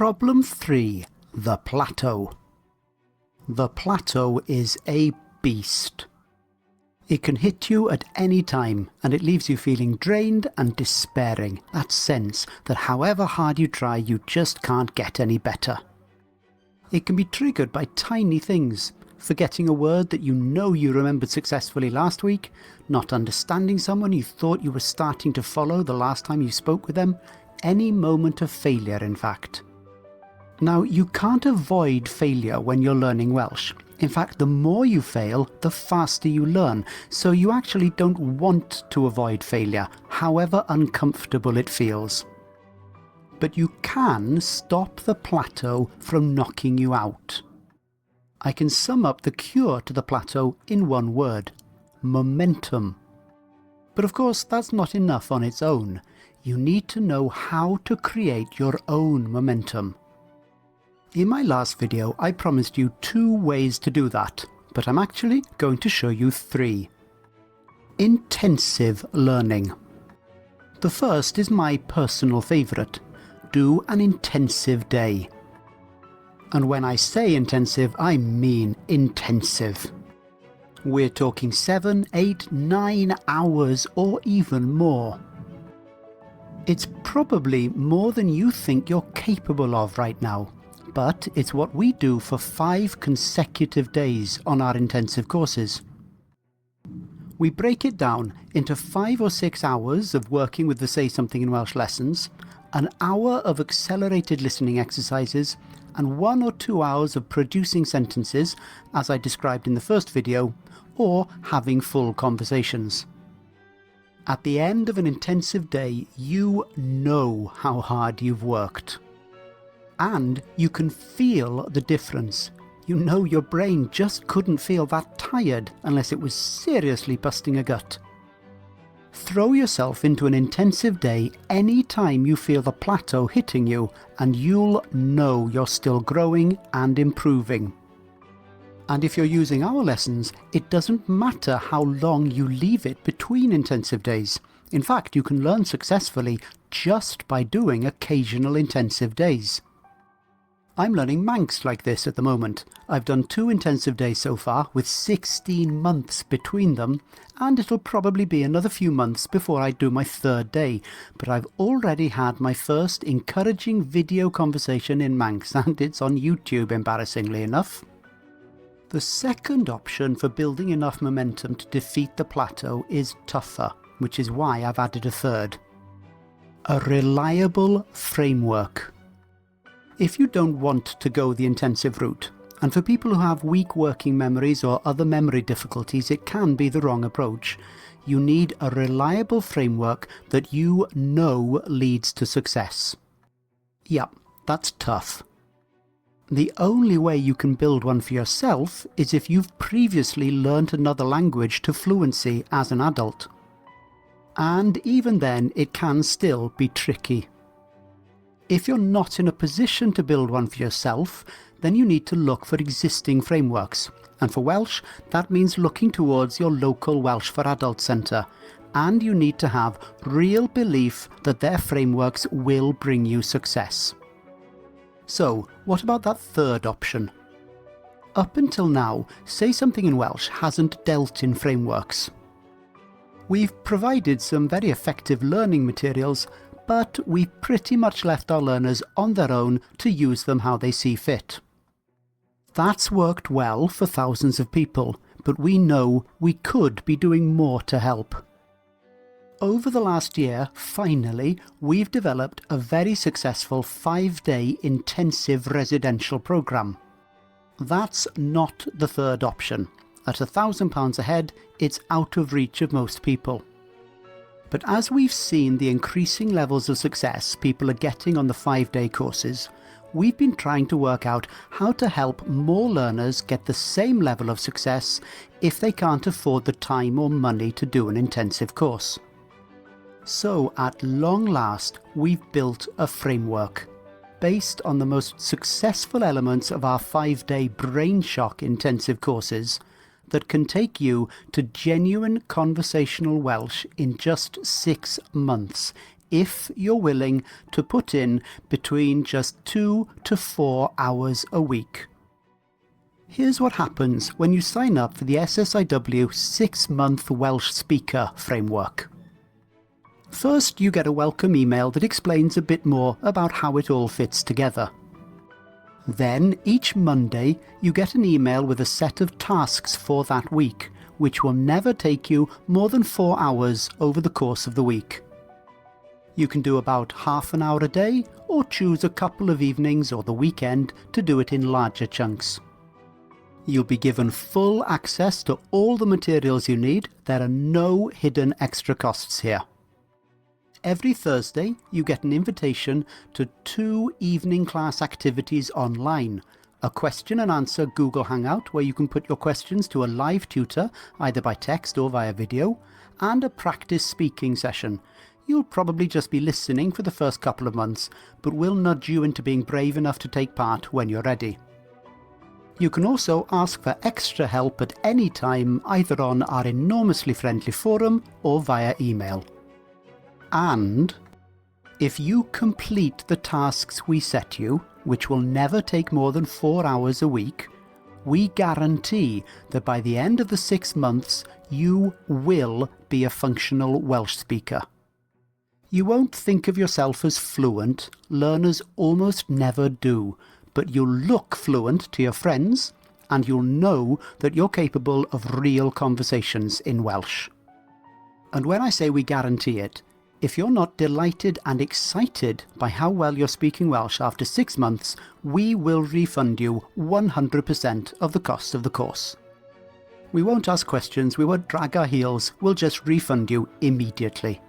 Problem 3. The Plateau. The Plateau is a beast. It can hit you at any time, and it leaves you feeling drained and despairing, that sense that however hard you try, you just can't get any better. It can be triggered by tiny things, forgetting a word that you know you remembered successfully last week, not understanding someone you thought you were starting to follow the last time you spoke with them, any moment of failure in fact. Now, you can't avoid failure when you're learning Welsh. In fact, the more you fail, the faster you learn, so you actually don't want to avoid failure, however uncomfortable it feels. But you can stop the plateau from knocking you out. I can sum up the cure to the plateau in one word: momentum. But of course, that's not enough on its own. You need to know how to create your own momentum. In my last video, I promised you 2 ways to do that, but I'm actually going to show you 3. Intensive learning. The first is my personal favourite. Do an intensive day. And when I say intensive, I mean intensive. We're talking 7, 8, 9 hours or even more. It's probably more than you think you're capable of right now, but it's what we do for 5 consecutive days on our intensive courses. We break it down into 5 or 6 hours of working with the Say Something in Welsh lessons, an hour of accelerated listening exercises, and 1 or 2 hours of producing sentences, as I described in the first video, or having full conversations. At the end of an intensive day, you know how hard you've worked. And you can feel the difference. You know your brain just couldn't feel that tired unless it was seriously busting a gut. Throw yourself into an intensive day any time you feel the plateau hitting you, and you'll know you're still growing and improving. And if you're using our lessons, it doesn't matter how long you leave it between intensive days. In fact, you can learn successfully just by doing occasional intensive days. I'm learning Manx like this at the moment. I've done 2 intensive days so far, with 16 months between them, and it'll probably be another few months before I do my 3rd day, but I've already had my first encouraging video conversation in Manx, and it's on YouTube, embarrassingly enough. The second option for building enough momentum to defeat the plateau is tougher, which is why I've added a third. A reliable framework. If you don't want to go the intensive route, and for people who have weak working memories or other memory difficulties, it can be the wrong approach. You need a reliable framework that you know leads to success. Yep, that's tough. The only way you can build one for yourself is if you've previously learnt another language to fluency as an adult. And even then, it can still be tricky. If you're not in a position to build one for yourself, then you need to look for existing frameworks. And for Welsh, that means looking towards your local Welsh for Adults centre. And you need to have real belief that their frameworks will bring you success. So, what about that third option? Up until now, Say Something in Welsh hasn't dealt in frameworks. We've provided some very effective learning materials, but we've pretty much left our learners on their own to use them how they see fit. That's worked well for thousands of people, but we know we could be doing more to help. Over the last year, finally, we've developed a very successful 5-day intensive residential programme. That's not the third option. At £1,000 a head, it's out of reach of most people. But as we've seen the increasing levels of success people are getting on the 5-day courses, we've been trying to work out how to help more learners get the same level of success if they can't afford the time or money to do an intensive course. So at long last, we've built a framework based on the most successful elements of our 5-day Brain Shock intensive courses that can take you to genuine conversational Welsh in just 6 months, if you're willing to put in between just 2 to 4 hours a week. Here's what happens when you sign up for the SSIW 6-month Welsh Speaker Framework. First, you get a welcome email that explains a bit more about how it all fits together. Then, each Monday, you get an email with a set of tasks for that week, which will never take you more than 4 hours over the course of the week. You can do about half an hour a day, or choose a couple of evenings or the weekend to do it in larger chunks. You'll be given full access to all the materials you need. There are no hidden extra costs here. Every Thursday, you get an invitation to 2 evening class activities online. A question and answer Google Hangout where you can put your questions to a live tutor, either by text or via video, and a practice speaking session. You'll probably just be listening for the first couple of months, but we'll nudge you into being brave enough to take part when you're ready. You can also ask for extra help at any time, either on our enormously friendly forum or via email. And if you complete the tasks we set you, which will never take more than 4 hours a week, we guarantee that by the end of the 6 months, you will be a functional Welsh speaker. You won't think of yourself as fluent. Learners almost never do. But you'll look fluent to your friends, and you'll know that you're capable of real conversations in Welsh. And when I say we guarantee it, if you're not delighted and excited by how well you're speaking Welsh after 6 months, we will refund you 100% of the cost of the course. We won't ask questions, we won't drag our heels, we'll just refund you immediately.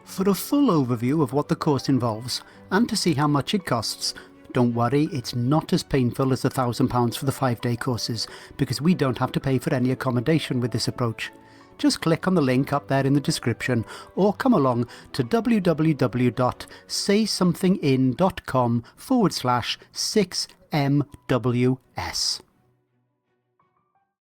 For a full overview of what the course involves, and to see how much it costs, don't worry, it's not as painful as the £1,000 for the 5-day courses, because we don't have to pay for any accommodation with this approach. Just click on the link up there in the description, or come along to www.saysomethingin.com/6MWS.